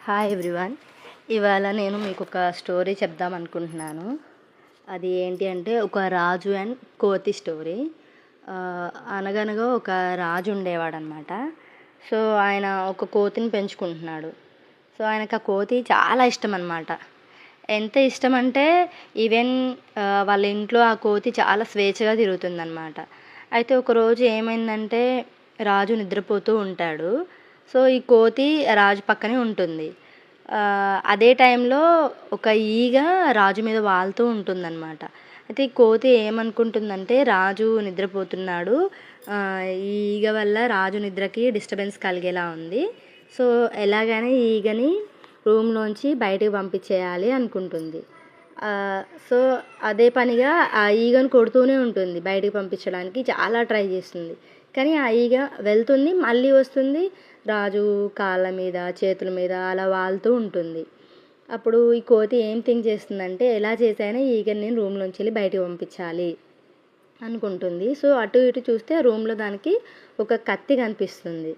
Hi everyone. ఇవాళ నేను మీకు ఒక స్టోరీ చెప్దాం అనుకుంటున్నాను. అది ఏంటి అంటే ఒక రాజు అండ్ కోతి స్టోరీ. అనగనగా ఒక రాజు ఉండేవాడనమాట. సో ఆయన ఒక కోతిని పెంచుకుంటున్నాడు. సో ఆయనకు ఆ కోతి చాలా ఇష్టం అనమాట. ఎంత ఇష్టం అంటే ఈవెన్ వాళ్ళ ఇంట్లో ఆ కోతి చాలా స్వేచ్ఛగా తిరుగుతుందనమాట. అయితే ఒకరోజు ఏమైందంటే రాజు నిద్రపోతూ ఉంటాడు. సో ఈ కోతి రాజు పక్కనే ఉంటుంది. అదే టైంలో ఒక ఈగ రాజు మీద వాలుతూ ఉంటుందన్నమాట. అయితే ఈ కోతి ఏమనుకుంటుందంటే రాజు నిద్రపోతున్నాడు, ఈ ఈగ వల్ల రాజు నిద్రకి డిస్టర్బెన్స్ కలిగేలా ఉంది. సో ఎలాగైనా ఈ ఈగని రూమ్లోంచి బయటకు పంపించేయాలి అనుకుంటుంది. సో అదే పనిగా ఆ ఈగను కొడుతూనే ఉంటుంది. బయటకు పంపించడానికి చాలా ట్రై చేస్తుంది. కానీ ఆ ఈగ వెళ్తుంది, మళ్ళీ వస్తుంది, రాజు కాళ్ళ మీద చేతుల మీద అలా వాలుతూ ఉంటుంది. అప్పుడు ఈ కోతి ఏం థింక్ చేస్తుందంటే ఎలా చేసైనా ఈ ఈగని నేను రూమ్లోంచి వెళ్ళి బయటకు పంపించాలి అనుకుంటుంది. సో అటు ఇటు చూస్తే రూమ్లో దానికి ఒక కత్తి కనిపిస్తుంది.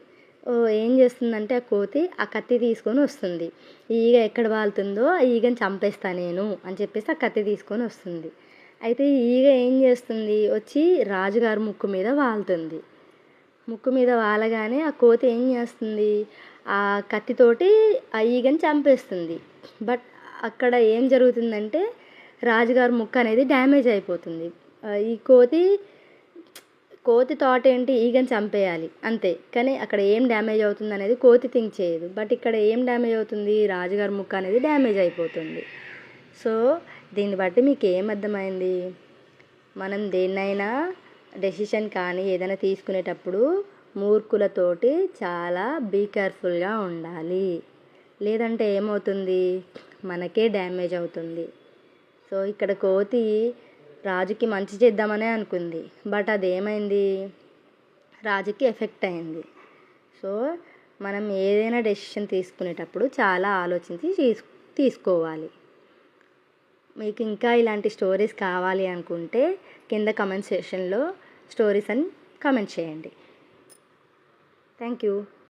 ఏం చేస్తుందంటే ఆ కోతి ఆ కత్తి తీసుకొని వస్తుంది. ఈ ఈగ ఎక్కడ వాలుతుందో ఆ ఈగని చంపేస్తా నేను అని చెప్పేసి ఆ కత్తి తీసుకొని వస్తుంది. అయితే ఈ ఈగ ఏం చేస్తుంది, వచ్చి రాజుగారి ముక్కు మీద వాలుతుంది. ముక్కు మీద వాలగానే ఆ కోతి ఏం చేస్తుంది, ఆ కత్తితోటి ఆ ఈగని చంపేస్తుంది. బట్ అక్కడ ఏం జరుగుతుందంటే రాజుగారి ముక్కు అనేది డ్యామేజ్ అయిపోతుంది. ఈ కోతి థాట్ ఏంటి, ఈగని చంపేయాలి అంతే. కానీ అక్కడ ఏం డ్యామేజ్ అవుతుంది అనేది కోతి థింక్ చేయదు. బట్ ఇక్కడ ఏం డ్యామేజ్ అవుతుంది, రాజుగారి ముక్కు అనేది డ్యామేజ్ అయిపోతుంది. సో దీన్ని బట్టి మీకు ఏం అర్థమైంది, మనం దేన్నైనా డెసిషన్ కానీ ఏదైనా తీసుకునేటప్పుడు మూర్ఖులతోటి చాలా బీ కేర్ఫుల్గా ఉండాలి. లేదంటే ఏమవుతుంది, మనకే డ్యామేజ్ అవుతుంది. సో ఇక్కడ కోతి రాజుకి మంచి చేద్దామనే అనుకుంది. బట్ అదేమైంది, రాజుకి ఎఫెక్ట్ అయింది. సో మనం ఏదైనా డెసిషన్ తీసుకునేటప్పుడు చాలా ఆలోచించి తీసుకోవాలి. మీకు ఇంకా ఇలాంటి స్టోరీస్ కావాలి అనుకుంటే కింద కమెంట్ సెక్షన్లో స్టోరీస్ అని కమెంట్ చేయండి. Thank you.